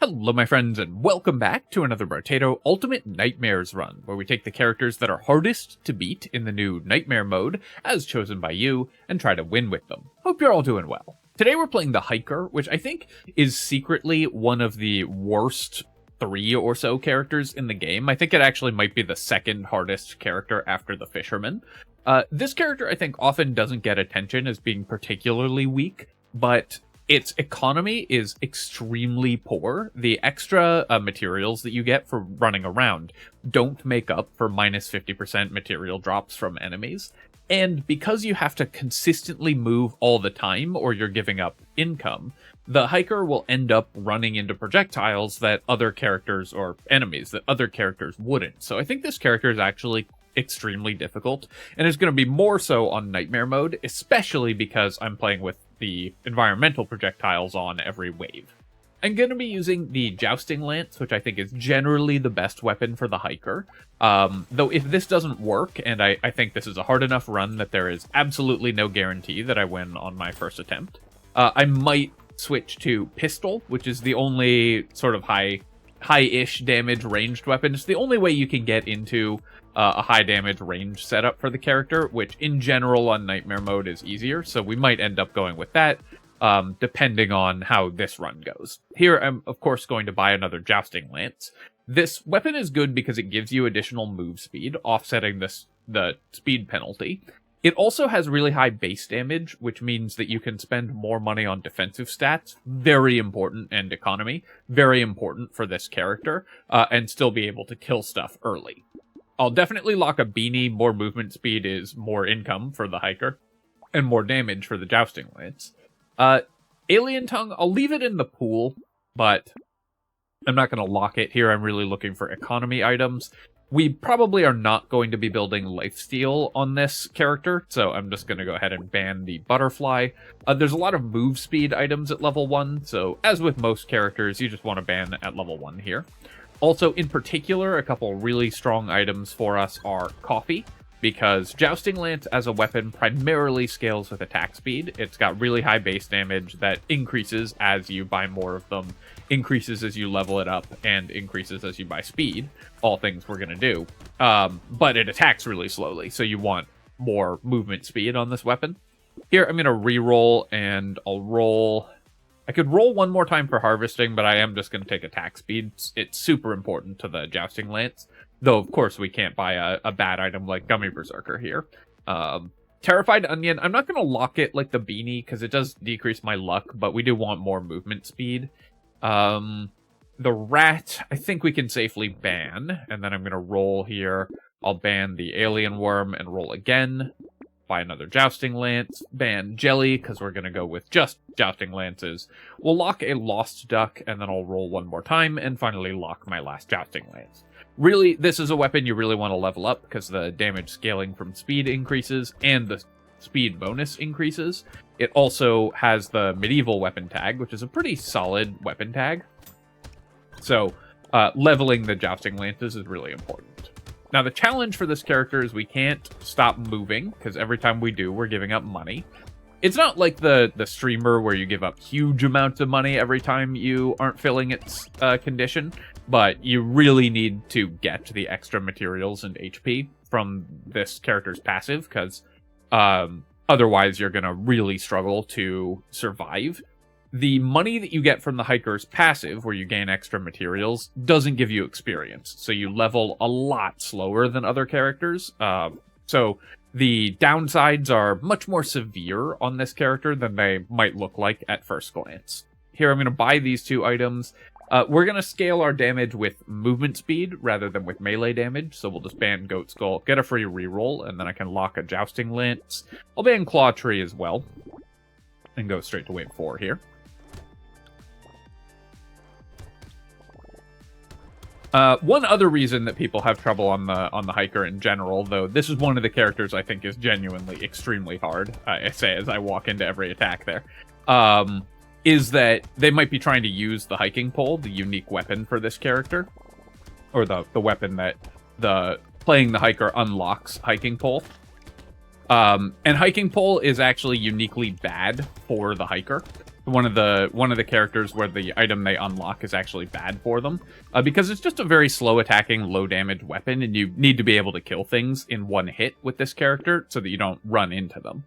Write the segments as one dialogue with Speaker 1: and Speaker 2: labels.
Speaker 1: Hello my friends, and welcome back to another Brotato Ultimate Nightmares run, where we take the characters that are hardest to beat in the new Nightmare mode, as chosen by you, and try to win with them. Hope you're all doing well. Today we're playing the Hiker, which I think is secretly one of the worst 3 or so characters in the game. I think it actually might be the second hardest character after the Fisherman. This character I think often doesn't get attention as being particularly weak, but its economy is extremely poor. The extra materials that you get for running around don't make up for minus 50% material drops from enemies. And because you have to consistently move all the time or you're giving up income, the Hiker will end up running into projectiles that other characters or enemies that other characters wouldn't. So I think this character is actually extremely difficult, and is going to be more so on Nightmare mode, especially because I'm playing with the environmental projectiles on every wave. I'm going to be using the Jousting Lance, which I think is generally the best weapon for the Hiker. Though if this doesn't work, and I think this is a hard enough run that there is absolutely no guarantee that I win on my first attempt, I might switch to Pistol, which is the only sort of high-ish damage ranged weapon. It's the only way you can get into a high damage range setup for the character, which in general on Nightmare mode is easier, so we might end up going with that, depending on how this run goes. Here I'm of course going to buy another Jousting Lance. This weapon is good because it gives you additional move speed, offsetting the speed penalty. It also has really high base damage, which means that you can spend more money on defensive stats, very important, and economy, very important for this character, and still be able to kill stuff early. I'll definitely lock a Beanie. More movement speed is more income for the Hiker, and more damage for the Jousting Lance. Alien Tongue, I'll leave it in the pool, but I'm not going to lock it here. I'm really looking for economy items. We probably are not going to be building lifesteal on this character, so I'm just going to go ahead and ban the Butterfly. There's a lot of move speed items at level 1, so as with most characters, you just want to ban at level 1 here. Also, in particular, a couple really strong items for us are Coffee, because Jousting Lance as a weapon primarily scales with attack speed. It's got really high base damage that increases as you buy more of them, increases as you level it up, and increases as you buy speed. All things we're going to do. But it attacks really slowly, so you want more movement speed on this weapon. Here, I'm going to re-roll, and I'll roll... I could roll one more time for harvesting, but I am just going to take attack speed. It's super important to the Jousting Lance. Though, of course, we can't buy a bad item like Gummy Berserker here. Terrified Onion, I'm not going to lock it like the Beanie, because it does decrease my luck, but we do want more movement speed. The Rat, I think we can safely ban, and then I'm going to roll here. I'll ban the Alien Worm and roll again. Buy another Jousting Lance, ban Jelly, because we're going to go with just Jousting Lances. We'll lock a Lost Duck, and then I'll roll one more time, and finally lock my last Jousting Lance. Really, this is a weapon you really want to level up, because the damage scaling from speed increases, and the speed bonus increases. It also has the Medieval Weapon Tag, which is a pretty solid weapon tag. So, leveling the Jousting Lances is really important. Now, the challenge for this character is we can't stop moving, because every time we do, we're giving up money. It's not like the streamer where you give up huge amounts of money every time you aren't filling its condition, but you really need to get the extra materials and HP from this character's passive, because otherwise you're going to really struggle to survive. The money that you get from the Hiker's passive, where you gain extra materials, doesn't give you experience, so you level a lot slower than other characters. So the downsides are much more severe on this character than they might look like at first glance. Here I'm going to buy these 2 items. We're going to scale our damage with movement speed rather than with melee damage, so we'll just ban Goat Skull, get a free reroll, and then I can lock a Jousting Lance. I'll ban Claw Tree as well, and go straight to wave 4 here. One other reason that people have trouble on the Hiker in general, though this is one of the characters I think is genuinely extremely hard, I say as I walk into every attack there, is that they might be trying to use the hiking pole, the unique weapon for this character, or the weapon that playing the Hiker unlocks hiking pole. And hiking pole is actually uniquely bad for the Hiker. one of the characters where the item they unlock is actually bad for them, because it's just a very slow attacking, low damage weapon, and you need to be able to kill things in one hit with this character so that you don't run into them.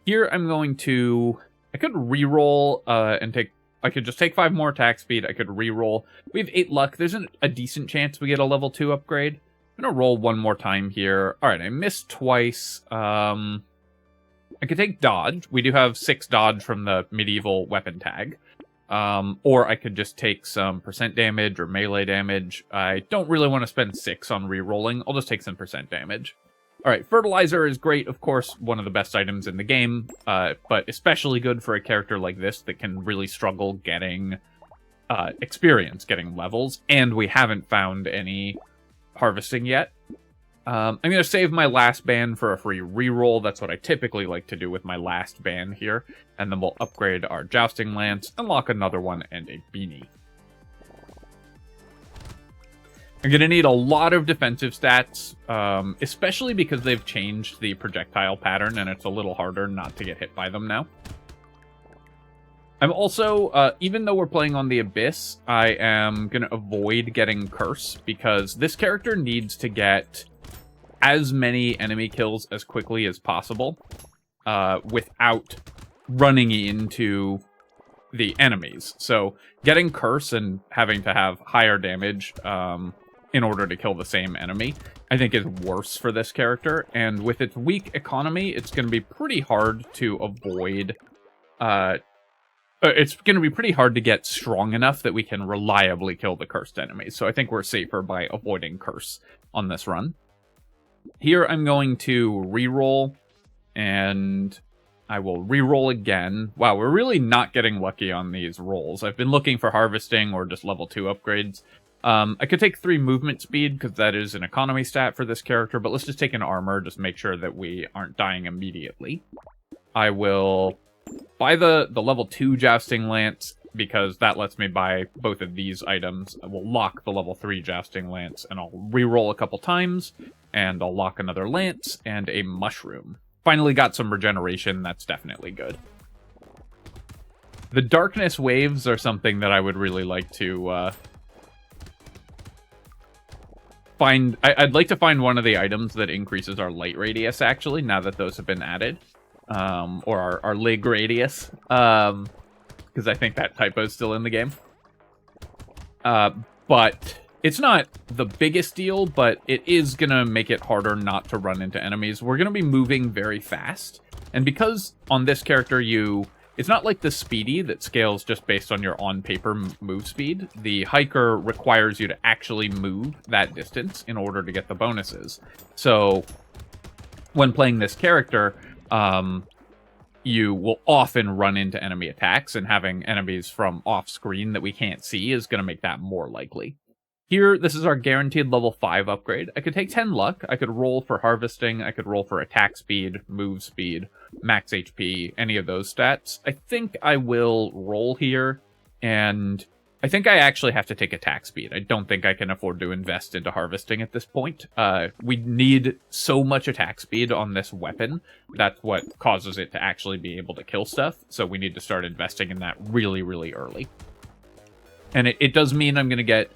Speaker 1: Here I'm going to... I could reroll and take... I could just take 5 more attack speed. I could reroll. We have 8 luck. There's a decent chance we get a level 2 upgrade. I'm going to roll one more time here. Alright, I missed twice. I could take dodge. We do have 6 dodge from the medieval weapon tag. Or I could just take some percent damage or melee damage. I don't really want to spend 6 on rerolling. I'll just take some percent damage. Alright, fertilizer is great, of course, one of the best items in the game, but especially good for a character like this that can really struggle getting experience, getting levels, and we haven't found any harvesting yet. I'm going to save my last ban for a free reroll. That's what I typically like to do with my last ban here, and then we'll upgrade our Jousting Lance, unlock another one, and a beanie. I'm going to need a lot of defensive stats, especially because they've changed the projectile pattern, and it's a little harder not to get hit by them now. I'm also, even though we're playing on the Abyss, I am going to avoid getting Curse, because this character needs to get as many enemy kills as quickly as possible, without running into the enemies. So, getting Curse and having to have higher damage, in order to kill the same enemy, I think is worse for this character, and with its weak economy, it's going to be pretty hard to avoid, it's going to be pretty hard to get strong enough that we can reliably kill the cursed enemies, so I think we're safer by avoiding Curse on this run. Here I'm going to reroll, and I will reroll again. Wow, we're really not getting lucky on these rolls. I've been looking for harvesting or just level 2 upgrades. I could take 3 movement speed, because that is an economy stat for this character, but let's just take an armor, just make sure that we aren't dying immediately. I will buy the level 2 Jousting Lance, because that lets me buy both of these items. I will lock the level 3 Jousting Lance, and I'll reroll a couple times, and I'll lock another Lance, and a Mushroom. Finally got some regeneration, that's definitely good. The Darkness Waves are something that I would really like to, I'd like to find one of the items that increases our light radius, actually, now that those have been added. Or our lig radius. Because I think that typo is still in the game. But it's not the biggest deal, but it is going to make it harder not to run into enemies. We're going to be moving very fast. And because on this character it's not like the Speedy that scales just based on your on-paper move speed. The Hiker requires you to actually move that distance in order to get the bonuses. So, when playing this character, you will often run into enemy attacks, and having enemies from off-screen that we can't see is going to make that more likely. Here, this is our guaranteed level 5 upgrade. I could take 10 luck, I could roll for harvesting, I could roll for attack speed, move speed, max HP, any of those stats. I think I will roll here, and I think I actually have to take attack speed. I don't think I can afford to invest into harvesting at this point. We need so much attack speed on this weapon. That's what causes it to actually be able to kill stuff, so we need to start investing in that really, really early. And it does mean I'm going to get...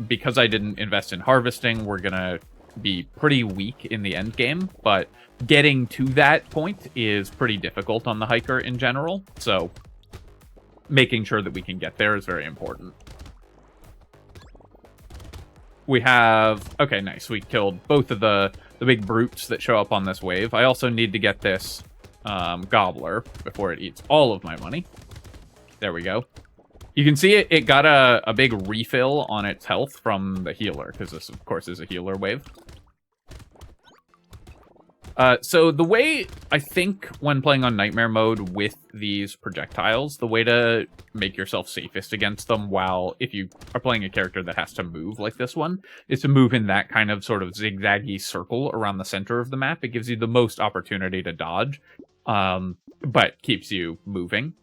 Speaker 1: Because I didn't invest in harvesting, we're going to be pretty weak in the end game, but getting to that point is pretty difficult on the Hiker in general, so making sure that we can get there is very important. We have... Okay, nice. We killed both of the big brutes that show up on this wave. I also need to get this gobbler before it eats all of my money. There we go. You can see it got a big refill on its health from the healer, because this, of course, is a healer wave. So the way, I think, when playing on Nightmare mode with these projectiles, the way to make yourself safest against them if you are playing a character that has to move like this one, is to move in that kind of sort of zigzaggy circle around the center of the map. It gives you the most opportunity to dodge, but keeps you moving.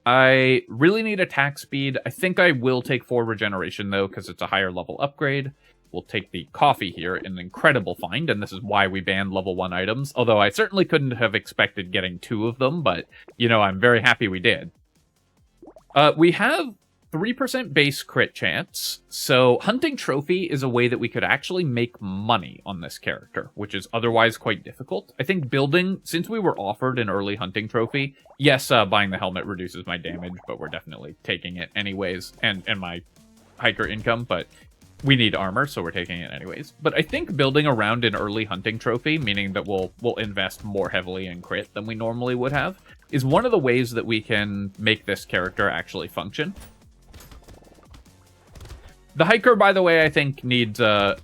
Speaker 1: I really need attack speed. I think I will take 4 regeneration, though, because it's a higher level upgrade. We'll take the coffee here, an incredible find, and this is why we banned level 1 items. Although I certainly couldn't have expected getting 2 of them, but, you know, I'm very happy we did. We have 3% base crit chance, so Hunting Trophy is a way that we could actually make money on this character, which is otherwise quite difficult. I think building, since we were offered an early Hunting Trophy, yes, buying the helmet reduces my damage, but we're definitely taking it anyways, and my hiker income, but we need armor, so we're taking it anyways. But I think building around an early Hunting Trophy, meaning that we'll invest more heavily in crit than we normally would have, is one of the ways that we can make this character actually function. The hiker, by the way, I think needs a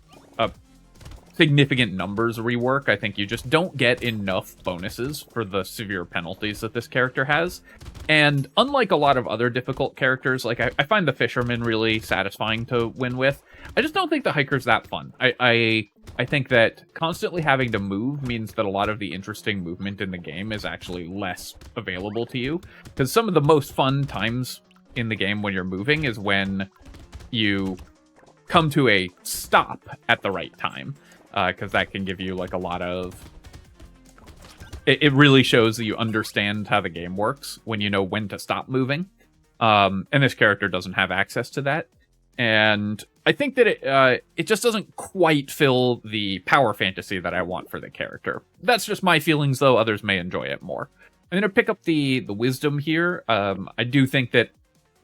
Speaker 1: significant numbers rework. I think you just don't get enough bonuses for the severe penalties that this character has. And unlike a lot of other difficult characters, like I find the fisherman really satisfying to win with. I just don't think the hiker's that fun. I think that constantly having to move means that a lot of the interesting movement in the game is actually less available to you. Because some of the most fun times in the game when you're moving is when you come to a stop at the right time, because that can give you like a lot of... It really shows that you understand how the game works when you know when to stop moving, and this character doesn't have access to that. And I think that it just doesn't quite fill the power fantasy that I want for the character. That's just my feelings, though. Others may enjoy it more. I'm going to pick up the wisdom here. I do think that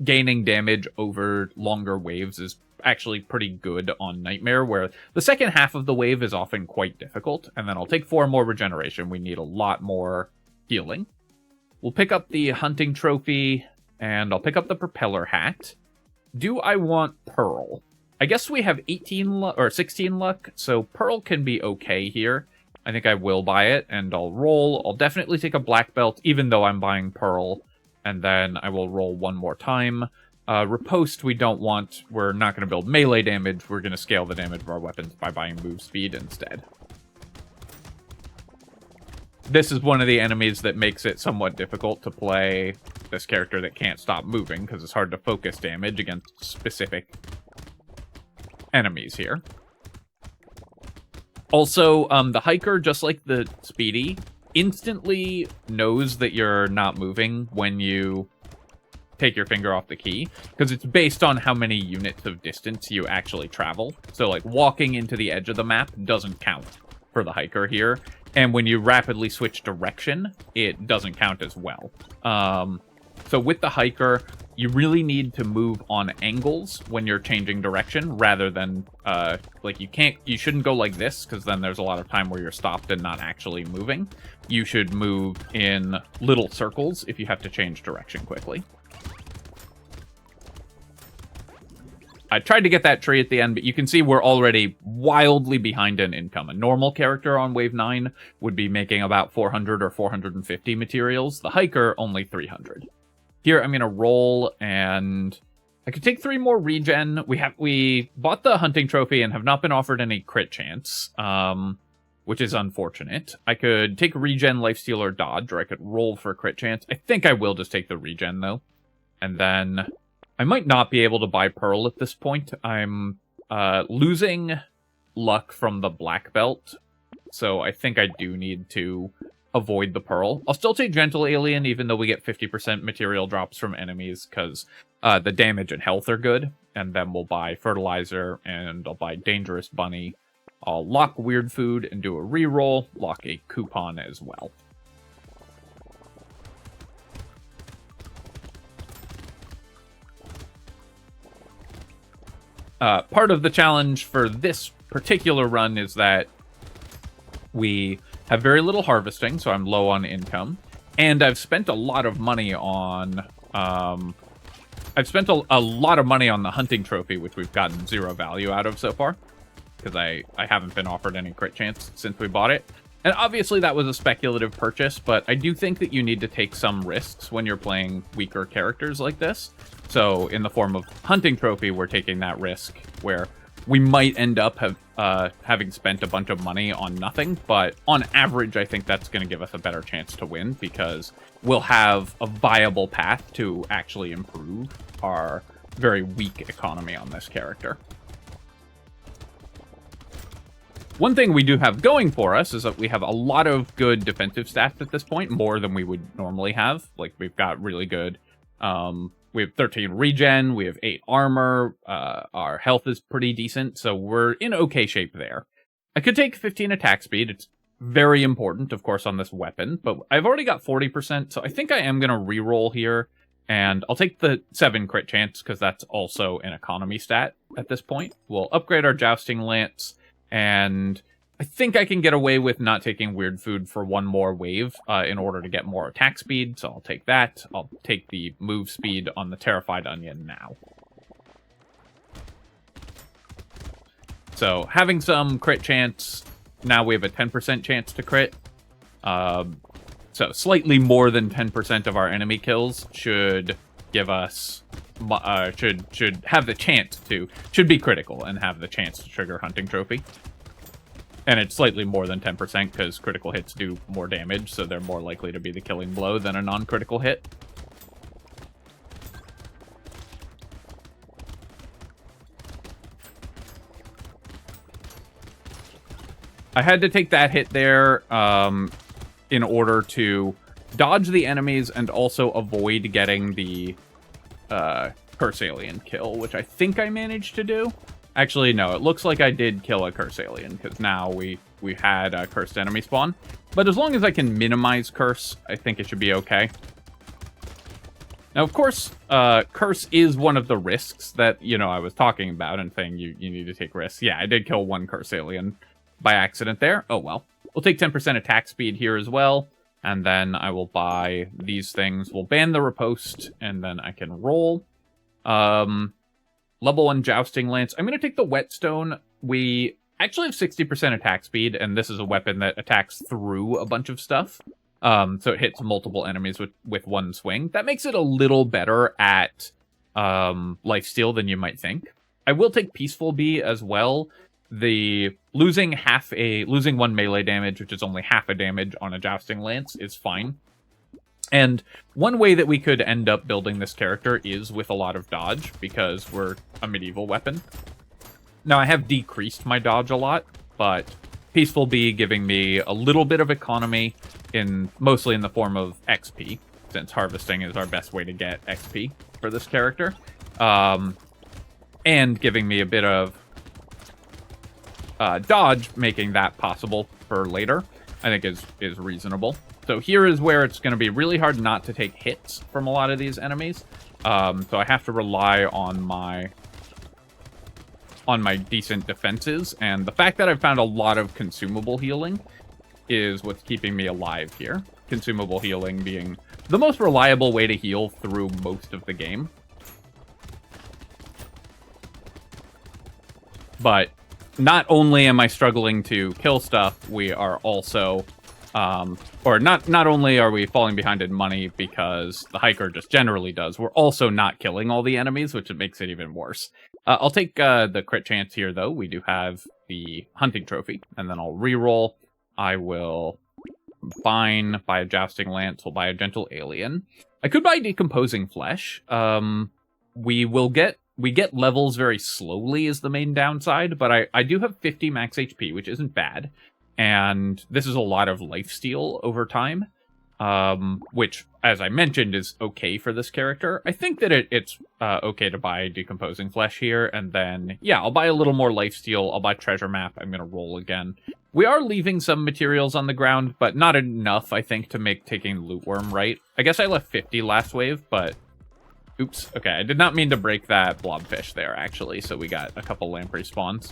Speaker 1: gaining damage over longer waves is actually pretty good on Nightmare, where the second half of the wave is often quite difficult. And then I'll take 4 more regeneration. We need a lot more healing. We'll pick up the Hunting Trophy, and I'll pick up the Propeller Hat. Do I want Pearl? I guess we have 18 luck or 16 luck, so Pearl can be okay here. I think I will buy it, and I'll roll. I'll definitely take a Black Belt, even though I'm buying Pearl. And then I will roll one more time. Riposte we don't want. We're not going to build melee damage. We're going to scale the damage of our weapons by buying move speed instead. This is one of the enemies that makes it somewhat difficult to play this character that can't stop moving, because it's hard to focus damage against specific enemies here. Also, the hiker, just like the speedy, instantly knows that you're not moving when you take your finger off the key, because it's based on how many units of distance you actually travel. So like walking into the edge of the map doesn't count for the hiker here, and when you rapidly switch direction, it doesn't count as well. So with the hiker, you really need to move on angles when you're changing direction, rather than like you shouldn't go like this, because then there's a lot of time where you're stopped and not actually moving. You should move in little circles if you have to change direction quickly. I tried to get that tree at the end, but you can see we're already wildly behind in income. A normal character on Wave 9 would be making about 400 or 450 materials. The hiker, only 300. Here, I'm going to roll, and I could take 3 more regen. We bought the Hunting Trophy and have not been offered any crit chance, which is unfortunate. I could take regen, lifesteal, or dodge, or I could roll for crit chance. I think I will just take the regen, though. And then I might not be able to buy Pearl at this point. I'm losing luck from the Black Belt, so I think I do need to avoid the Pearl. I'll still take Gentle Alien, even though we get 50% material drops from enemies, because the damage and health are good. And then we'll buy Fertilizer, and I'll buy Dangerous Bunny. I'll lock Weird Food and do a reroll, lock a coupon as well. Part of the challenge for this particular run is that we have very little harvesting, so I'm low on income, and I've spent a lot of money on a lot of money on the Hunting Trophy, which we've gotten 0 value out of so far, because I haven't been offered any crit chance since we bought it. And obviously that was a speculative purchase, but I do think that you need to take some risks when you're playing weaker characters like this. So in the form of Hunting Trophy, we're taking that risk where we might end up having spent a bunch of money on nothing, but on average, I think that's going to give us a better chance to win, because we'll have a viable path to actually improve our very weak economy on this character. One thing we do have going for us is that we have a lot of good defensive stats at this point, more than we would normally have. Like, we've got really good we have 13 regen, we have 8 armor, our health is pretty decent, so we're in okay shape there. I could take 15 attack speed. It's very important, of course, on this weapon, but I've already got 40%, so I think I am going to reroll here, and I'll take the 7 crit chance, because that's also an economy stat at this point. We'll upgrade our Jousting Lance, and I think I can get away with not taking weird food for one more wave in order to get more attack speed, so I'll take that. I'll take the move speed on the Terrified Onion now. So, having some crit chance, now we have a 10% chance to crit. So, slightly more than 10% of our enemy kills should give us... should have the chance to... should be critical and have the chance to trigger Hunting Trophy. And it's slightly more than 10% because critical hits do more damage, so they're more likely to be the killing blow than a non-critical hit. I had to take that hit there in order to dodge the enemies and also avoid getting the Curse Alien kill, which I think I managed to do. Actually, no, it looks like I did kill a Curse Alien, because now we had a Cursed Enemy spawn. But as long as I can minimize Curse, I think it should be okay. Now, of course, Curse is one of the risks that, you know, I was talking about and saying you need to take risks. Yeah, I did kill one Curse Alien by accident there. Oh, well. We'll take 10% attack speed here as well, and then I will buy these things. We'll ban the Riposte, and then I can roll. Level 1 Jousting Lance. I'm going to take the Whetstone. We actually have 60% attack speed, and this is a weapon that attacks through a bunch of stuff. So it hits multiple enemies with one swing. That makes it a little better at lifesteal than you might think. I will take Peaceful Bee as well. The losing 1 melee damage, which is only half a damage on a Jousting Lance, is fine. And one way that we could end up building this character is with a lot of dodge, because we're a medieval weapon. Now, I have decreased my dodge a lot, but Peaceful Bee giving me a little bit of economy, mostly in the form of XP, since harvesting is our best way to get XP for this character. And giving me a bit of dodge, making that possible for later, I think is reasonable. So here is where it's going to be really hard not to take hits from a lot of these enemies. So I have to rely on my decent defenses, and the fact that I've found a lot of consumable healing is what's keeping me alive here. Consumable healing being the most reliable way to heal through most of the game. But not only am I struggling to kill stuff, we are also... or not only are we falling behind in money because the hiker just generally does, we're also not killing all the enemies, which makes it even worse. I'll take the crit chance here, though. We do have the hunting trophy, and then I'll reroll. I will buy a Jousting Lance, we'll buy a Gentle Alien. I could buy Decomposing Flesh. We get levels very slowly is the main downside, but I do have 50 max HP, which isn't bad. And this is a lot of lifesteal over time, which, as I mentioned, is okay for this character. I think that it's okay to buy Decomposing Flesh here, and then, yeah, I'll buy a little more lifesteal, I'll buy Treasure Map, I'm going to roll again. We are leaving some materials on the ground, but not enough, I think, to make taking Loot Worm right. I guess I left 50 last wave, but... Oops, okay, I did not mean to break that blobfish there, actually, so we got a couple lamprey spawns.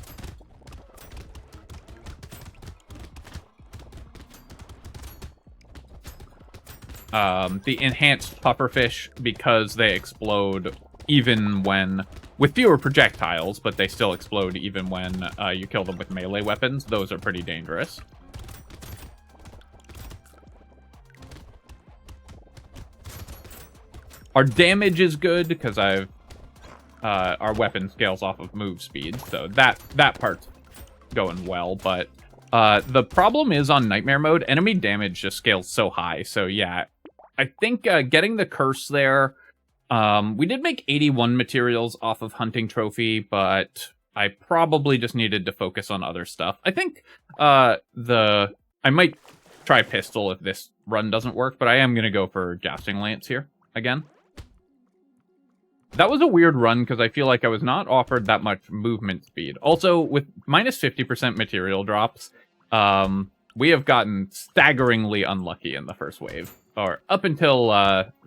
Speaker 1: The enhanced pufferfish, because they explode even when... with fewer projectiles, but they still explode even when you kill them with melee weapons. Those are pretty dangerous. Our damage is good, because our weapon scales off of move speed, so that part's going well, but the problem is on Nightmare mode, enemy damage just scales so high, so yeah, I think getting the curse there, we did make 81 materials off of Hunting Trophy, but I probably just needed to focus on other stuff. I think I might try Pistol if this run doesn't work, but I am going to go for Jousting Lance here again. That was a weird run because I feel like I was not offered that much movement speed. Also, with minus 50% material drops, we have gotten staggeringly unlucky in the first wave. Or up until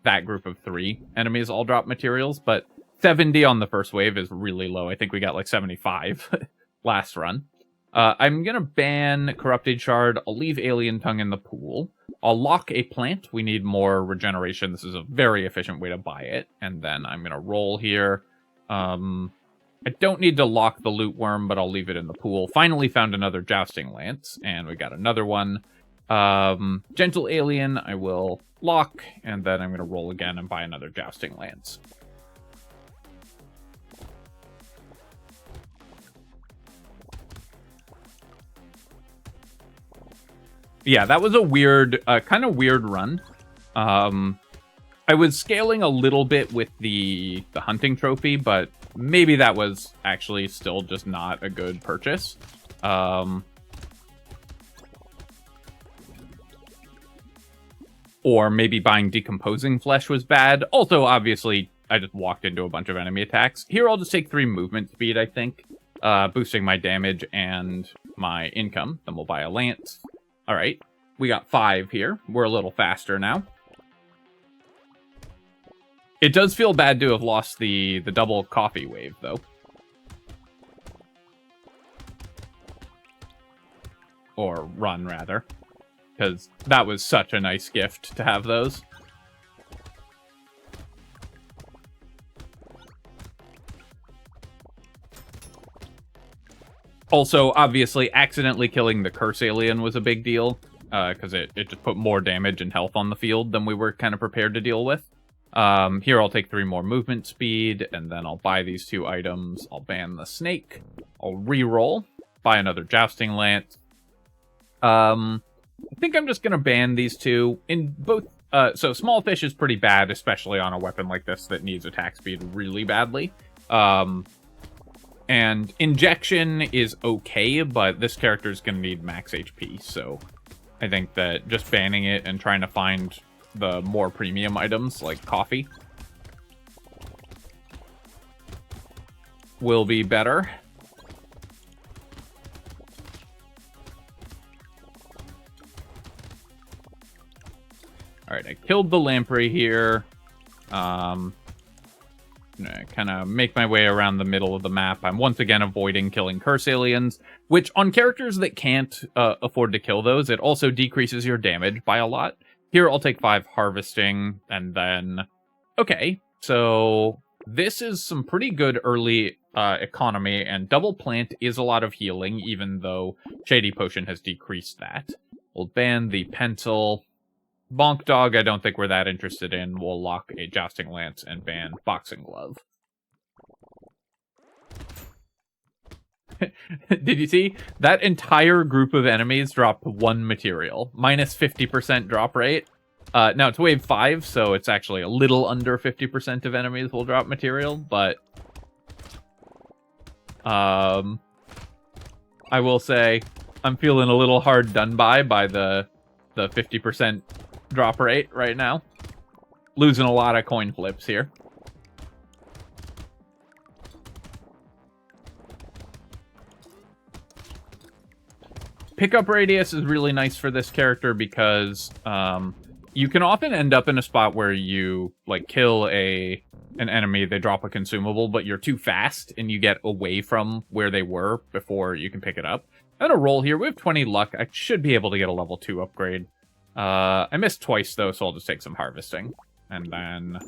Speaker 1: that group of 3 enemies all drop materials, but 70 on the first wave is really low. I think we got like 75 last run. I'm gonna ban Corrupted Shard. I'll leave Alien Tongue in the pool. I'll lock a plant. We need more regeneration. This is a very efficient way to buy it. And then I'm gonna roll here. I don't need to lock the loot worm, but I'll leave it in the pool. Finally found another Jousting Lance, and we got another one. Gentle Alien, I will lock, and then I'm going to roll again and buy another Jousting Lance. Yeah, that was a weird, kind of weird run. I was scaling a little bit with the hunting trophy, but maybe that was actually still just not a good purchase. Or maybe buying decomposing flesh was bad. Also, obviously, I just walked into a bunch of enemy attacks. Here, I'll just take 3 movement speed, I think, boosting my damage and my income. Then we'll buy a lance. All right, we got 5 here. We're a little faster now. It does feel bad to have lost the double coffee wave, though. Or run, rather. Because that was such a nice gift to have those. Also, obviously, accidentally killing the Curse Alien was a big deal. Because it just put more damage and health on the field than we were kind of prepared to deal with. Here I'll take 3 more movement speed, and then I'll buy these 2 items. I'll ban the snake. I'll re-roll. Buy another Jousting Lance. I think I'm just gonna ban these 2. In both, so Small Fish is pretty bad, especially on a weapon like this that needs attack speed really badly. And Injection is okay, but this character is gonna need max HP, so I think that just banning it and trying to find the more premium items, like coffee, will be better. Alright, I killed the lamprey here. I'm gonna kind of make my way around the middle of the map. I'm once again avoiding killing curse aliens, which on characters that can't afford to kill those, it also decreases your damage by a lot. Here, I'll take 5 harvesting, and then... Okay, so this is some pretty good early economy, and double plant is a lot of healing, even though Shady Potion has decreased that. We'll ban the pencil. Bonk Dog, I don't think we're that interested in. We'll lock a Jousting Lance and ban Boxing Glove. Did you see? That entire group of enemies dropped 1 material. Minus 50% drop rate. Now, it's wave 5, so it's actually a little under 50% of enemies will drop material, but... I will say, I'm feeling a little hard done by the 50% drop rate right now. Losing a lot of coin flips here. Pickup radius is really nice for this character because you can often end up in a spot where you like kill an enemy, they drop a consumable, but you're too fast and you get away from where they were before you can pick it up. I'm gonna roll here. We have 20 luck. I should be able to get a level 2 upgrade. I missed twice though, so I'll just take some harvesting. And then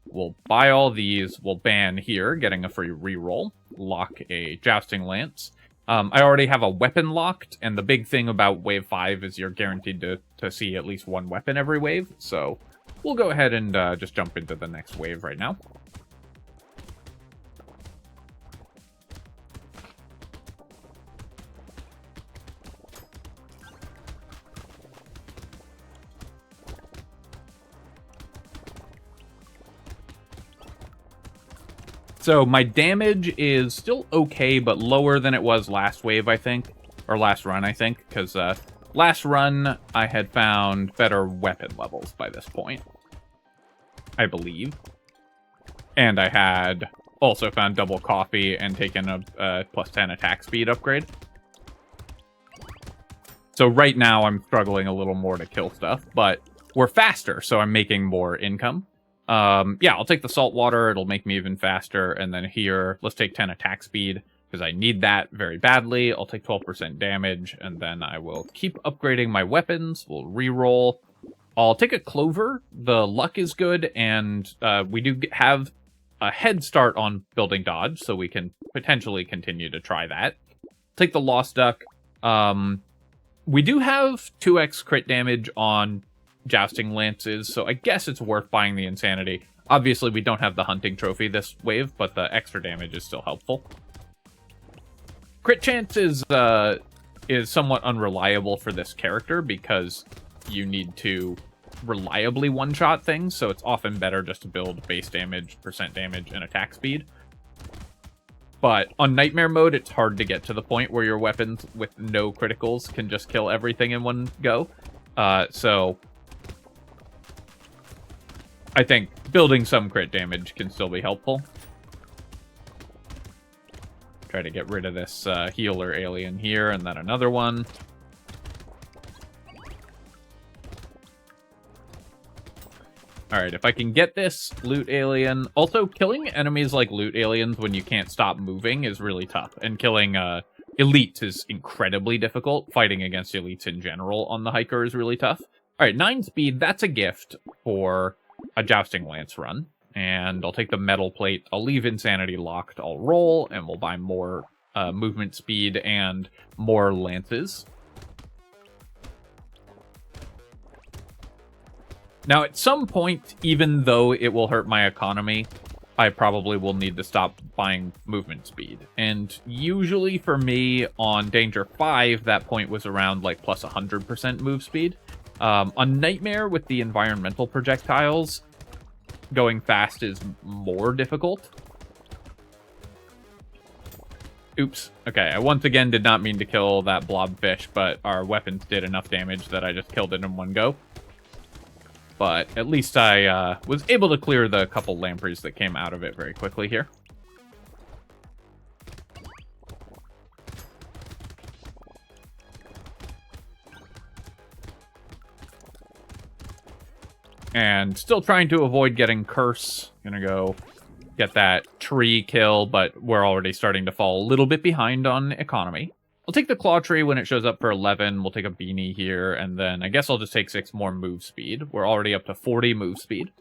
Speaker 1: we'll buy all these. We'll ban here, getting a free reroll. Lock a Jousting Lance. I already have a weapon locked, and the big thing about wave 5 is you're guaranteed to see at least 1 weapon every wave, so we'll go ahead and just jump into the next wave right now. So my damage is still okay, but lower than it was last wave, I think. Or last run, I think. Because last run, I had found better weapon levels by this point. I believe. And I had also found double coffee and taken a plus 10 attack speed upgrade. So right now I'm struggling a little more to kill stuff, but we're faster, so I'm making more income. Yeah, I'll take the salt water. It'll make me even faster. And then here, let's take 10 attack speed, because I need that very badly. I'll take 12% damage, and then I will keep upgrading my weapons. We'll reroll. I'll take a clover. The luck is good, and we do have a head start on building dodge, so we can potentially continue to try that. Take the lost duck. We do have 2x crit damage on jousting lances, so I guess it's worth buying the insanity. Obviously, we don't have the hunting trophy this wave, but the extra damage is still helpful. Crit chance is somewhat unreliable for this character because you need to reliably one-shot things, so it's often better just to build base damage, percent damage, and attack speed. But on Nightmare mode, it's hard to get to the point where your weapons with no criticals can just kill everything in one go. So I think building some crit damage can still be helpful. Try to get rid of this healer alien here, and then another one. Alright, if I can get this loot alien... Also, killing enemies like loot aliens when you can't stop moving is really tough. And killing elites is incredibly difficult. Fighting against elites in general on the hiker is really tough. Alright, 9 speed, that's a gift for a jousting lance run. And I'll take the metal plate. I'll leave insanity locked. I'll roll, and we'll buy more movement speed and more lances. Now, at some point, even though it will hurt my economy, I probably will need to stop buying movement speed. And usually for me, on Danger 5, that point was around, like, plus 100% move speed. On Nightmare, with the environmental projectiles, going fast is more difficult. Oops. Okay, I once again did not mean to kill that blobfish, but our weapons did enough damage that I just killed it in one go. But at least I was able to clear the couple lampreys that came out of it very quickly here. And still trying to avoid getting curse. Gonna go get that tree kill, but we're already starting to fall a little bit behind on economy. I'll take the claw tree when it shows up for 11. We'll take a beanie here, and then I guess I'll just take 6 more move speed. We're already up to 40 move speed.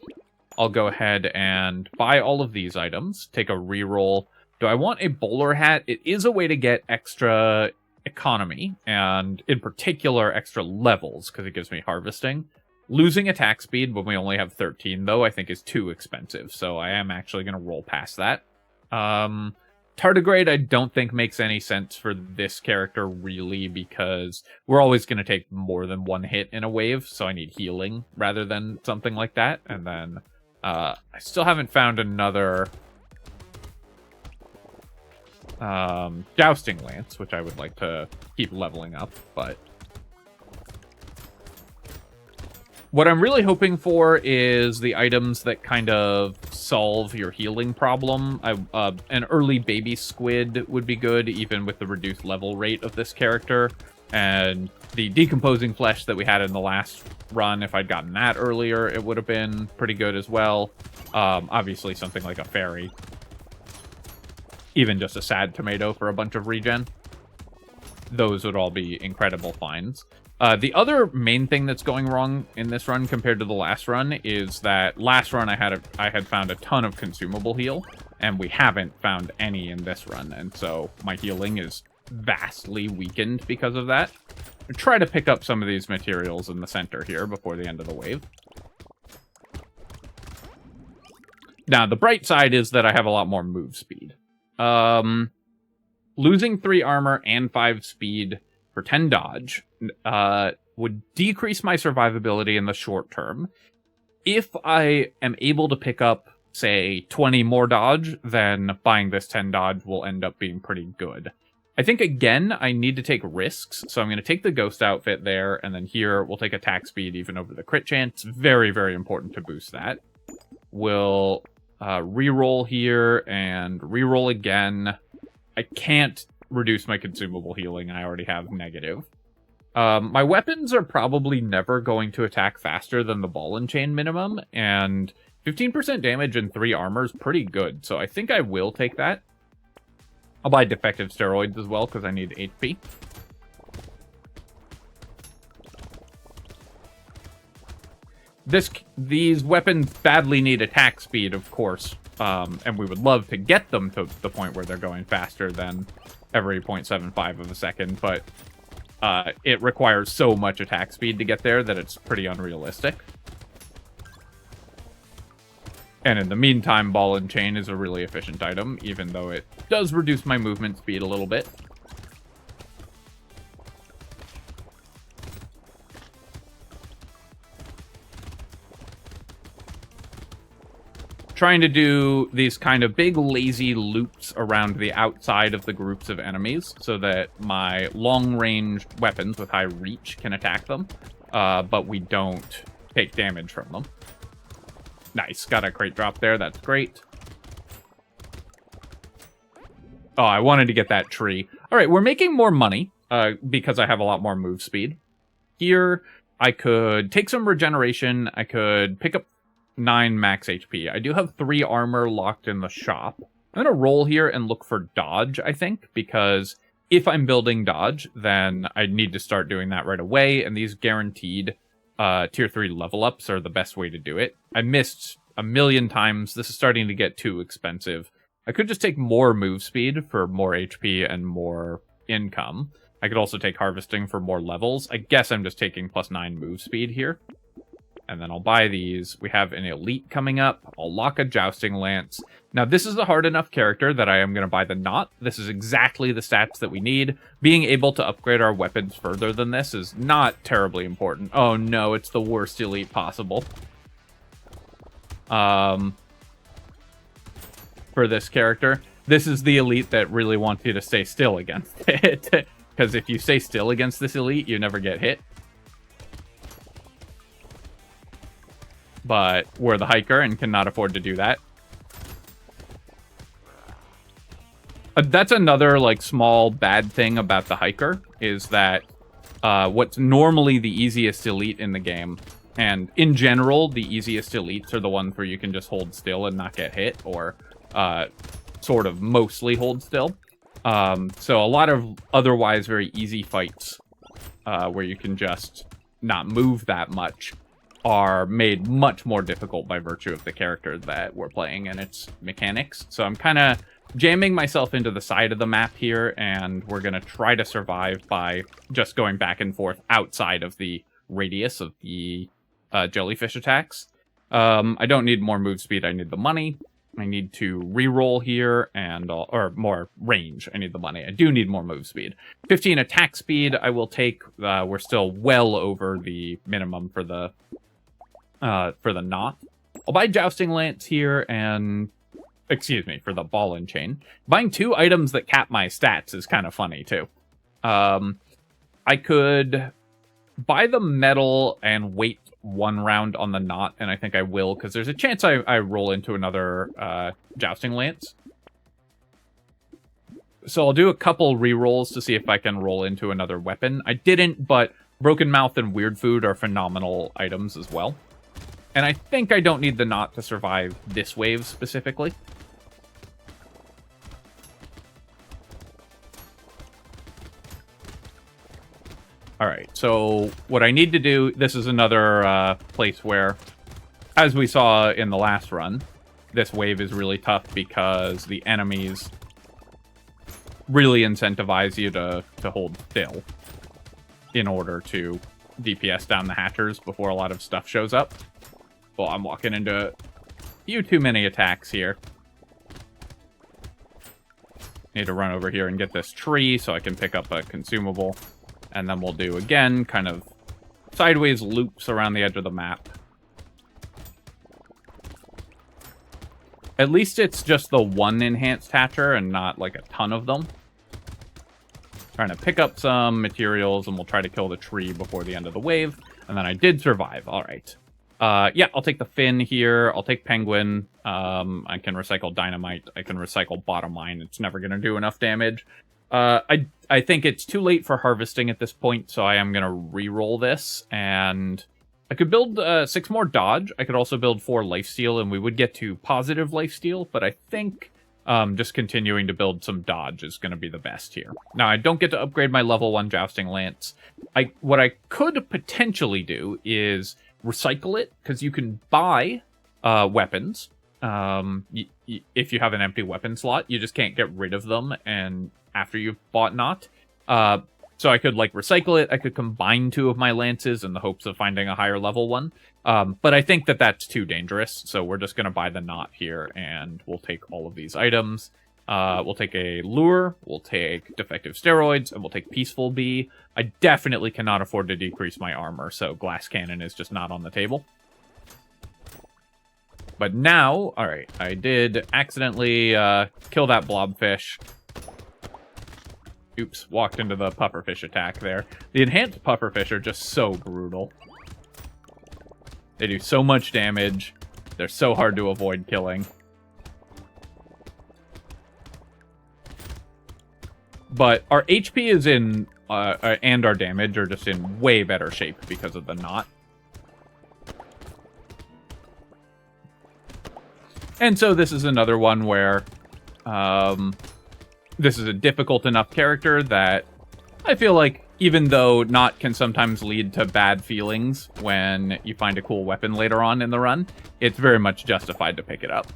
Speaker 1: I'll go ahead and buy all of these items, take a reroll. Do I want a bowler hat? It is a way to get extra economy, and in particular, extra levels, because it gives me harvesting. Losing attack speed when we only have 13, though, I think is too expensive, so I am actually going to roll past that. Tardigrade I don't think makes any sense for this character, really, because we're always going to take more than one hit in a wave, so I need healing rather than something like that. And then I still haven't found another jousting lance, which I would like to keep leveling up, but what I'm really hoping for is the items that kind of solve your healing problem. An early baby squid would be good, even with the reduced level rate of this character. And the decomposing flesh that we had in the last run, if I'd gotten that earlier, it would have been pretty good as well. Obviously, something like a fairy. Even just a sad tomato for a bunch of regen. Those would all be incredible finds. The other main thing that's going wrong in this run compared to the last run is that last run I had found a ton of consumable heal, and we haven't found any in this run, and so my healing is vastly weakened because of that. I'll try to pick up some of these materials in the center here before the end of the wave. Now, the bright side is that I have a lot more move speed. Losing 3 armor and 5 speed for 10 dodge would decrease my survivability in the short term. If I am able to pick up, say, 20 more dodge, then buying this 10 dodge will end up being pretty good. I think, again, I need to take risks, so I'm going to take the ghost outfit there, and then here we'll take attack speed even over the crit chance. Very, very important to boost that. We'll reroll here and reroll again. I can't reduce my consumable healing. I already have negative. My weapons are probably never going to attack faster than the ball and chain minimum, and 15% damage and 3 armor is pretty good, so I think I will take that. I'll buy defective steroids as well, because I need HP. These weapons badly need attack speed, of course, and we would love to get them to the point where they're going faster than every 0.75 of a second, but it requires so much attack speed to get there that it's pretty unrealistic. And in the meantime, ball and chain is a really efficient item, even though it does reduce my movement speed a little bit. Trying to do these kind of big, lazy loops around the outside of the groups of enemies so that my long-range weapons with high reach can attack them, but we don't take damage from them. Nice, got a crate drop there, that's great. Oh, I wanted to get that tree. Alright, we're making more money, because I have a lot more move speed. Here, I could take some regeneration, I could pick up 9 max HP. I do have 3 armor locked in the shop. I'm gonna roll here and look for dodge, I think, because if I'm building dodge, then I need to start doing that right away, and these guaranteed tier 3 level ups are the best way to do it. I missed a million times. This is starting to get too expensive. I could just take more move speed for more HP and more income. I could also take harvesting for more levels. I guess I'm just taking +9 move speed here. And then I'll buy these. We have an elite coming up. I'll lock a jousting lance. Now, this is a hard enough character that I am going to buy the knot. This is exactly the stats that we need. Being able to upgrade our weapons further than this is not terribly important. Oh no, it's the worst elite possible. For this character. This is the elite that really wants you to stay still against it. Because if you stay still against this elite, you never get hit. But we're the hiker and cannot afford to do that. That's another, like, small bad thing about the hiker, is that what's normally the easiest elite in the game, and in general, the easiest elites are the ones where you can just hold still and not get hit, or sort of mostly hold still. So a lot of otherwise very easy fights where you can just not move that much are made much more difficult by virtue of the character that we're playing and its mechanics. So I'm kind of jamming myself into the side of the map here, and we're going to try to survive by just going back and forth outside of the radius of the jellyfish attacks. I don't need more move speed, I need the money. I need to reroll here, and or more range. I need the money. I do need more move speed. 15 attack speed I will take. We're still well over the minimum for the knot. I'll buy jousting lance here, and excuse me, for the ball and chain. Buying 2 items that cap my stats is kind of funny too. I could buy the metal and wait 1 round on the knot, and I think I will, because there's a chance I roll into another jousting lance. So I'll do a couple rerolls to see if I can roll into another weapon. I didn't, but Broken Mouth and Weird Food are phenomenal items as well. And I think I don't need the knot to survive this wave specifically. Alright, so what I need to do, this is another place where, as we saw in the last run, this wave is really tough because the enemies really incentivize you to hold still in order to DPS down the hatchers before a lot of stuff shows up. Well, I'm walking into a few too many attacks here. Need to run over here and get this tree so I can pick up a consumable. And then we'll do, again, kind of sideways loops around the edge of the map. At least it's just the 1 enhanced hatcher and not, like, a ton of them. Trying to pick up some materials, and we'll try to kill the tree before the end of the wave. And then I did survive. All right. Yeah, I'll take the Fin here. I'll take Penguin. I can recycle Dynamite. I can recycle Bottom Mine. It's never going to do enough damage. I think it's too late for harvesting at this point, so I am going to re-roll this. And I could build 6 more Dodge. I could also build 4 Lifesteal, and we would get to positive Lifesteal. But I think just continuing to build some Dodge is going to be the best here. Now, I don't get to upgrade my level 1 Jousting Lance. What I could potentially do is recycle it, because you can buy weapons. If you have an empty weapon slot, you just can't get rid of them and after you've bought not. So I could like recycle it. I could combine 2 of my lances in the hopes of finding a higher level one. But I think that that's too dangerous, so we're just going to buy the knot here, and we'll take all of these items. We'll take a lure, we'll take defective steroids, and we'll take peaceful bee. I definitely cannot afford to decrease my armor, so glass cannon is just not on the table. But now, alright, I did accidentally kill that blobfish. Oops, walked into the pufferfish attack there. The enhanced pufferfish are just so brutal. They do so much damage. They're so hard to avoid killing. But our HP is in, and our damage are just in way better shape because of the knot. And so this is another one where this is a difficult enough character that I feel like even though knot can sometimes lead to bad feelings when you find a cool weapon later on in the run, it's very much justified to pick it up.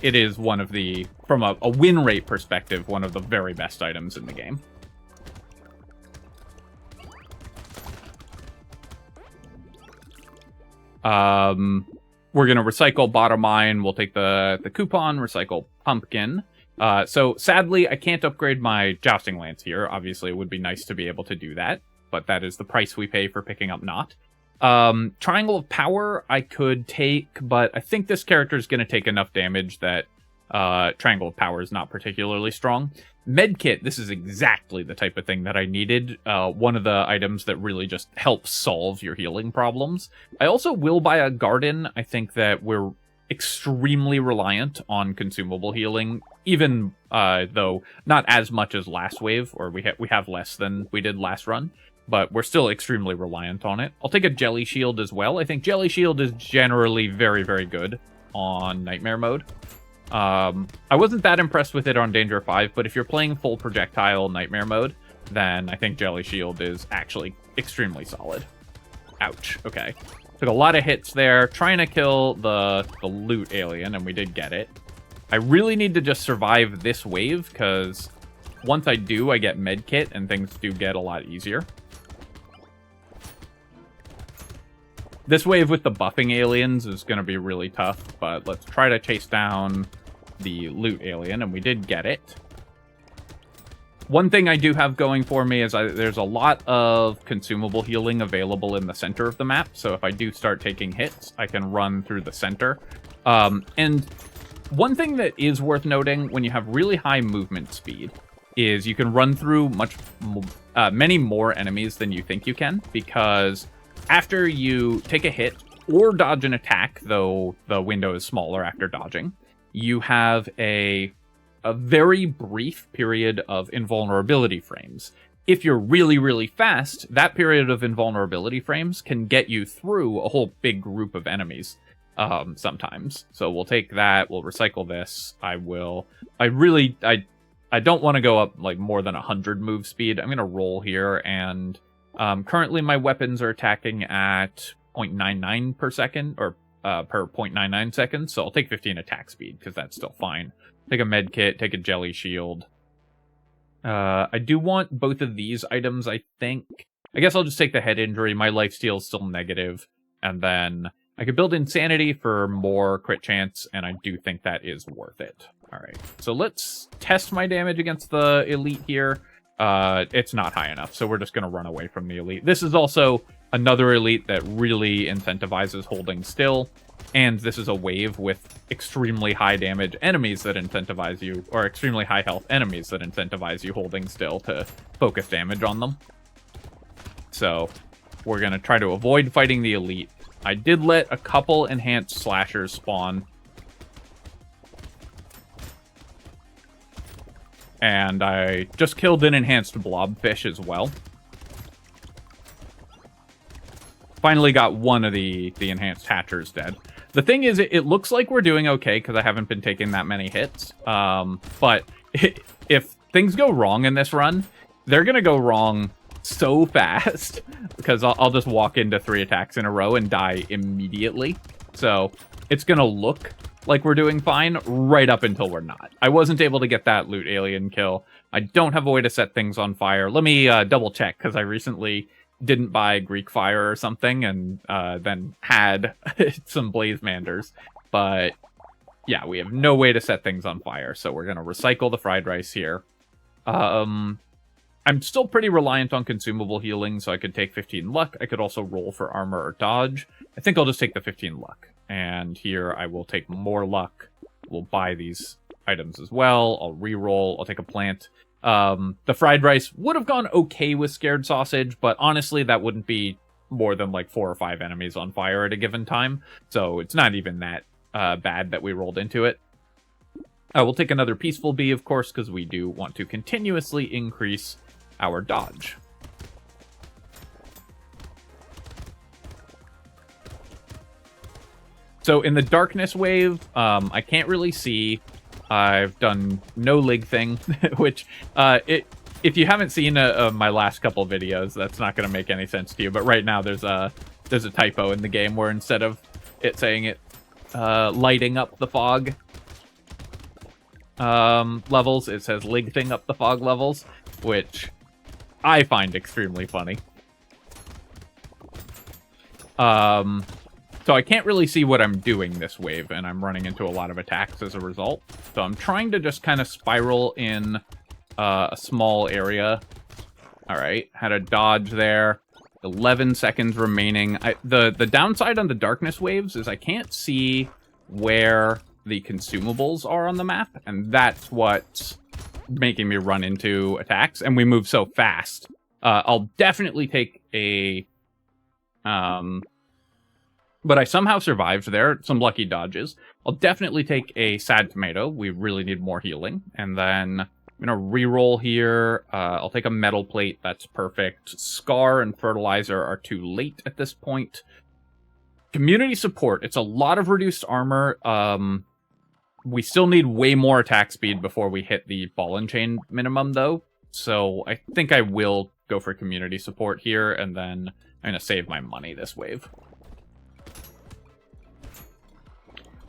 Speaker 1: It is one of the, from a win rate perspective, one of the very best items in the game. We're going to recycle Bottom Mine. We'll take the coupon, recycle Pumpkin. So sadly, I can't upgrade my Jousting Lance here. Obviously, it would be nice to be able to do that, but that is the price we pay for picking up Knot. Triangle of Power I could take, but I think this character is going to take enough damage that Triangle of Power is not particularly strong. Medkit, this is exactly the type of thing that I needed. One of the items that really just helps solve your healing problems. I also will buy a Garden. I think that we're extremely reliant on consumable healing, even though not as much as last wave, or we have less than we did last run, but we're still extremely reliant on it. I'll take a Jelly Shield as well. I think Jelly Shield is generally very, very good on Nightmare mode. I wasn't that impressed with it on Danger 5, but if you're playing full projectile Nightmare mode, then I think Jelly Shield is actually extremely solid. Ouch, okay. Took a lot of hits there, trying to kill the loot alien, and we did get it. I really need to just survive this wave, because once I do, I get medkit, and things do get a lot easier. This wave with the buffing aliens is going to be really tough, but let's try to chase down the loot alien, and we did get it. One thing I do have going for me is there's a lot of consumable healing available in the center of the map, so if I do start taking hits, I can run through the center. And one thing that is worth noting when you have really high movement speed is you can run through many more enemies than you think you can, because after you take a hit or dodge an attack, though the window is smaller after dodging, you have a very brief period of invulnerability frames. If you're really, really fast, that period of invulnerability frames can get you through a whole big group of enemies sometimes. So we'll take that, we'll recycle this. I don't want to go up like more than 100 move speed. I'm going to roll here, and currently my weapons are attacking at 0.99 per second, or per 0.99 seconds, so I'll take 15 attack speed, because that's still fine. Take a med kit, take a jelly shield. I do want both of these items, I think. I guess I'll just take the head injury. My lifesteal is still negative. And then I could build insanity for more crit chance, and I do think that is worth it. Alright, so let's test my damage against the elite here. It's not high enough, so we're just going to run away from the elite. This is also another elite that really incentivizes holding still. And this is a wave with extremely high damage enemies that incentivize you, or extremely high health enemies that incentivize you holding still to focus damage on them. So we're going to try to avoid fighting the elite. I did let a couple enhanced slashers spawn. And I just killed an enhanced blobfish as well. Finally got one of the enhanced hatchers dead. The thing is, it looks like we're doing okay because I haven't been taking that many hits. But if things go wrong in this run, they're going to go wrong so fast because I'll just walk into 3 attacks in a row and die immediately. So it's going to look like we're doing fine right up until we're not. I wasn't able to get that loot alien kill. I don't have a way to set things on fire. Let me double check because I recently didn't buy Greek fire or something and then had some blaze manders. But yeah, we have no way to set things on fire. So we're going to recycle the fried rice here. I'm still pretty reliant on consumable healing, so I could take 15 luck. I could also roll for armor or dodge. I think I'll just take the 15 luck. And here I will take more luck. We'll buy these items as well. I'll re-roll. I'll take a plant. The fried rice would have gone okay with scared sausage, but honestly, that wouldn't be more than like 4 or 5 enemies on fire at a given time. So it's not even that bad that we rolled into it. We'll take another peaceful bee, of course, because we do want to continuously increase our dodge. So in the darkness wave, I can't really see. I've done no lig thing, which if you haven't seen my last couple videos, that's not going to make any sense to you. But right now there's a typo in the game where instead of it saying it lighting up the fog levels, it says lig thing up the fog levels, which I find extremely funny. So I can't really see what I'm doing this wave, and I'm running into a lot of attacks as a result. So I'm trying to just kind of spiral in a small area. All right, had a dodge there. 11 seconds remaining. The downside on the darkness waves is I can't see where the consumables are on the map, and that's what's making me run into attacks, and we move so fast. I'll definitely take a... But I somehow survived there. Some lucky dodges. I'll definitely take a sad tomato. We really need more healing. And then I'm going to re-roll here. I'll take a metal plate. That's perfect. Scar and fertilizer are too late at this point. Community support. It's a lot of reduced armor. We still need way more attack speed before we hit the ball and chain minimum, though. So I think I will go for community support here. And then I'm going to save my money this wave.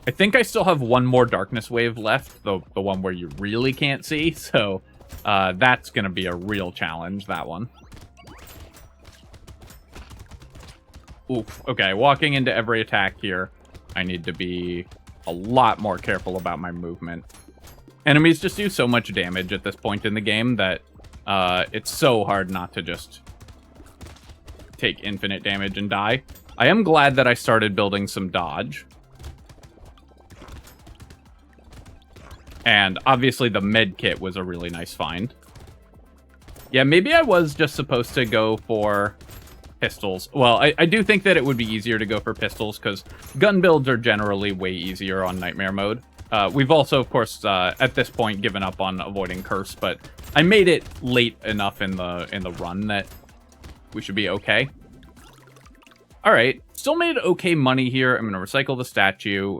Speaker 1: I think I still have one more darkness wave left, the one where you really can't see, so that's going to be a real challenge, that one. Oof, okay, walking into every attack here, I need to be a lot more careful about my movement. Enemies just do so much damage at this point in the game that it's so hard not to just take infinite damage and die. I am glad that I started building some dodge. And obviously the med kit was a really nice find. Yeah, maybe I was just supposed to go for pistols. Well, I do think that it would be easier to go for pistols because gun builds are generally way easier on Nightmare mode. We've also, of course, at this point given up on avoiding curse, but I made it late enough in the run that we should be okay. All right, still made okay money here. I'm going to recycle the statue.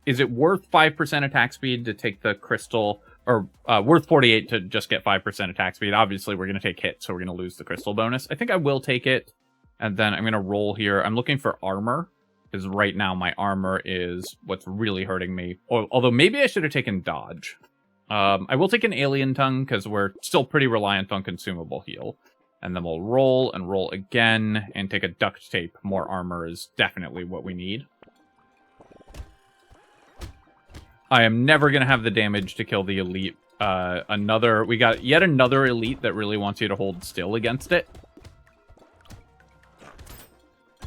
Speaker 1: Is it worth 5% attack speed to take the crystal, or worth 48 to just get 5% attack speed? Obviously, we're going to take hits, so we're going to lose the crystal bonus. I think I will take it, and then I'm going to roll here. I'm looking for armor, because right now my armor is what's really hurting me. Although maybe I should have taken dodge. I will take an alien tongue, because we're still pretty reliant on consumable heal. And then we'll roll and roll again, and take a duct tape. More armor is definitely what we need. I am never going to have the damage to kill the elite. We got yet another elite that really wants you to hold still against it.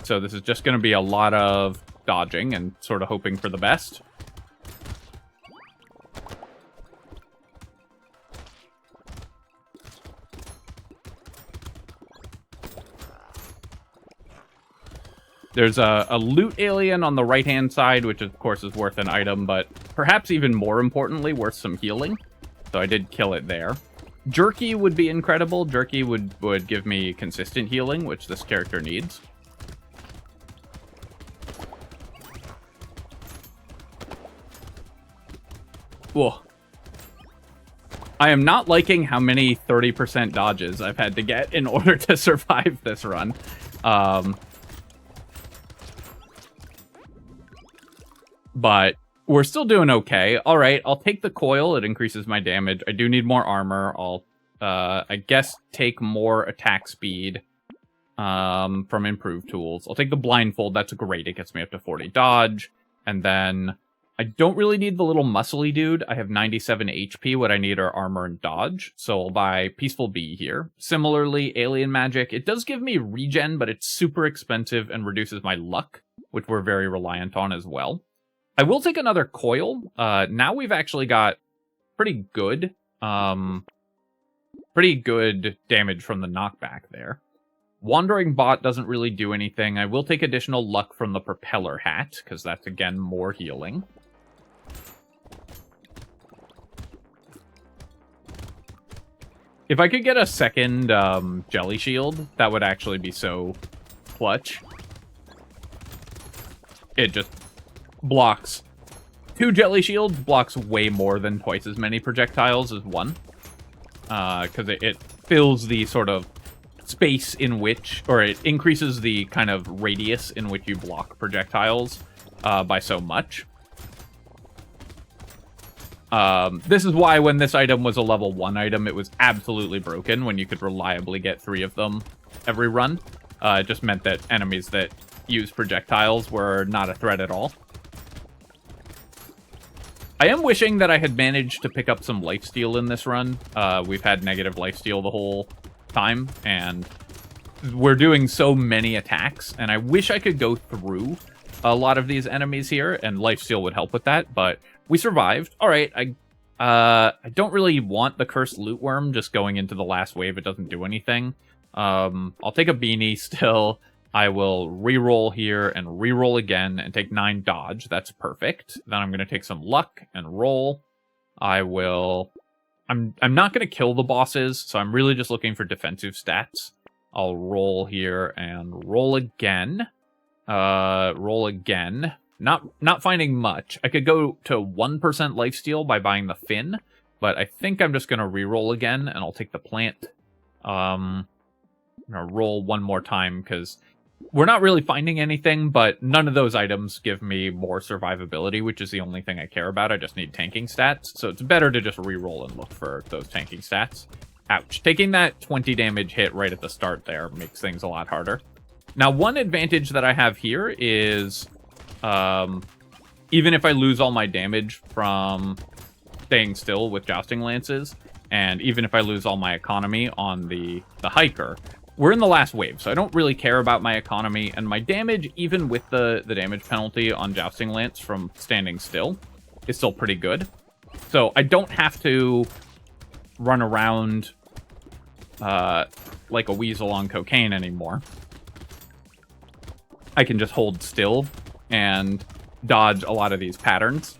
Speaker 1: So this is just going to be a lot of dodging and sort of hoping for the best. There's a loot alien on the right-hand side, which of course is worth an item, but perhaps even more importantly, worth some healing. So I did kill it there. Jerky would be incredible. Jerky would give me consistent healing, which this character needs. Whoa. I am not liking how many 30% dodges I've had to get in order to survive this run. But we're still doing okay. All right, I'll take the coil. It increases my damage. I do need more armor. I'll, I guess, take more attack speed from improved tools. I'll take the blindfold. That's great. It gets me up to 40 dodge. And then I don't really need the little muscly dude. I have 97 HP. What I need are armor and dodge. So I'll buy Peaceful Bee here. Similarly, alien magic. It does give me regen, but it's super expensive and reduces my luck, which we're very reliant on as well. I will take another coil. Now we've actually got pretty good damage from the knockback there. Wandering Bot doesn't really do anything. I will take additional luck from the propeller hat, because that's, again, more healing. If I could get a second jelly shield, that would actually be so clutch. It just blocks. 2 jelly shields blocks way more than twice as many projectiles as 1. Because it fills the sort of space in which, or it increases the kind of radius in which you block projectiles by so much. This is why when this item was a level 1 item, it was absolutely broken when you could reliably get 3 of them every run. It just meant that enemies that use projectiles were not a threat at all. I am wishing that I had managed to pick up some lifesteal in this run. We've had negative lifesteal the whole time, and we're doing so many attacks, and I wish I could go through a lot of these enemies here, and lifesteal would help with that, but we survived. All right, I don't really want the Cursed Loot Worm just going into the last wave. It doesn't do anything. I'll take a beanie still. I will reroll here and reroll again and take 9 dodge. That's perfect. Then I'm going to take some luck and roll. I'm not going to kill the bosses, so I'm really just looking for defensive stats. I'll roll here and roll again. Roll again. Not finding much. I could go to 1% lifesteal by buying the fin, but I think I'm just going to reroll again, and I'll take the plant. I'm going to roll one more time, because we're not really finding anything, but none of those items give me more survivability, which is the only thing I care about. I just need tanking stats, so it's better to just reroll and look for those tanking stats. Ouch. Taking that 20 damage hit right at the start there makes things a lot harder. Now, one advantage that I have here is, even if I lose all my damage from staying still with Jousting Lances, and even if I lose all my economy on the Hiker, we're in the last wave, so I don't really care about my economy, and my damage, even with the damage penalty on Jousting Lance from standing still, is still pretty good. So I don't have to run around like a weasel on cocaine anymore. I can just hold still and dodge a lot of these patterns.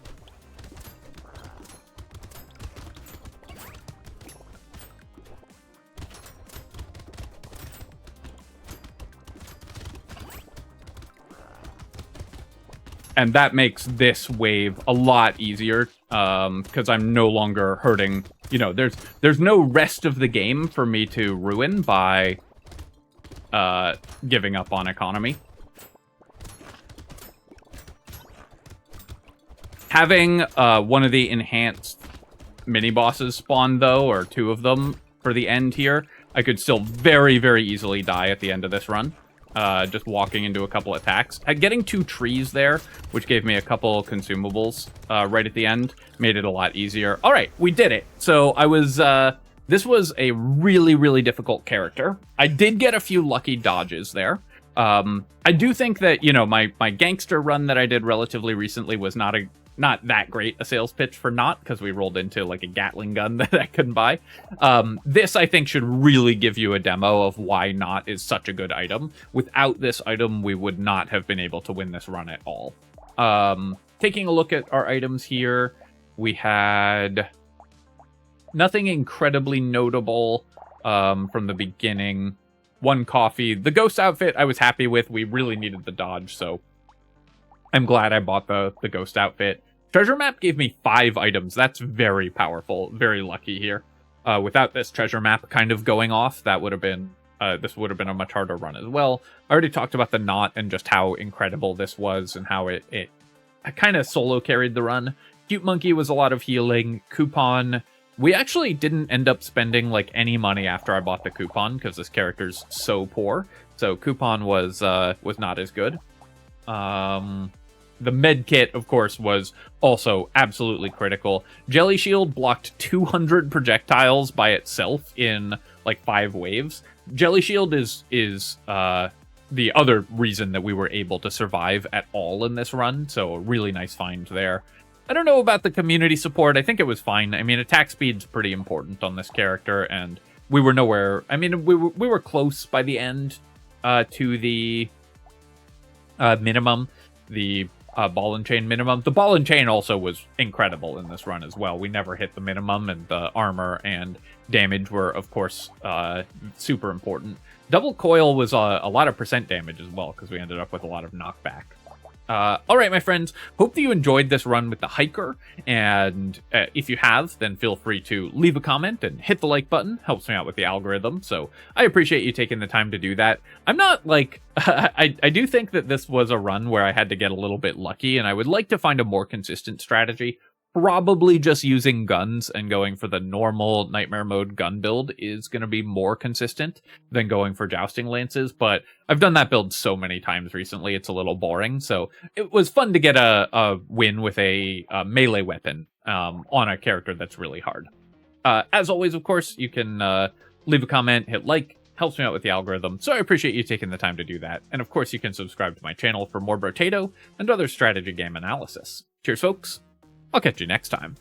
Speaker 1: And that makes this wave a lot easier, because I'm no longer hurting. You know, there's no rest of the game for me to ruin by giving up on economy. Having one of the enhanced mini-bosses spawn, though, or 2 of them for the end here, I could still very, very easily die at the end of this run. Just walking into a couple attacks. Getting 2 trees there, which gave me a couple consumables right at the end, made it a lot easier. All right, we did it. So I was... this was a really, really difficult character. I did get a few lucky dodges there. I do think that, you know, my gangster run that I did relatively recently was not not that great a sales pitch for Not, because we rolled into like a Gatling gun that I couldn't buy. This, I think, should really give you a demo of why Not is such a good item. Without this item, we would not have been able to win this run at all. Taking a look at our items here, we had nothing incredibly notable from the beginning. One coffee. The ghost outfit I was happy with. We really needed the dodge, so I'm glad I bought the ghost outfit. Treasure map gave me 5 items. That's very powerful. Very lucky here. Without this treasure map kind of going off, that would have been this would have been a much harder run as well. I already talked about the Knot and just how incredible this was and how it kind of solo carried the run. Cute Monkey was a lot of healing. Coupon. We actually didn't end up spending like any money after I bought the coupon because this character's so poor. So coupon was not as good. The med kit, of course, was also absolutely critical. Jelly Shield blocked 200 projectiles by itself in like 5 waves. Jelly Shield is the other reason that we were able to survive at all in this run. So a really nice find there. I don't know about the community support. I think it was fine. I mean, attack speed's pretty important on this character, and we were nowhere. I mean, we were close by the end to the minimum, the ball and chain minimum. The ball and chain also was incredible in this run as well. We never hit the minimum, and the armor and damage were, of course, super important. Double coil was a lot of percent damage as well, because we ended up with a lot of knockback. All right, my friends, hope that you enjoyed this run with the hiker, and if you have, then feel free to leave a comment and hit the like button. Helps me out with the algorithm, so I appreciate you taking the time to do that. I'm not like I do think that this was a run where I had to get a little bit lucky, and I would like to find a more consistent strategy. Probably just using guns and going for the normal Nightmare Mode gun build is going to be more consistent than going for Jousting Lances, but I've done that build so many times recently, it's a little boring, so it was fun to get a win with a melee weapon on a character that's really hard. As always, of course, you can leave a comment, hit like, helps me out with the algorithm, so I appreciate you taking the time to do that. And of course, you can subscribe to my channel for more Brotato and other strategy game analysis. Cheers, folks! I'll catch you next time.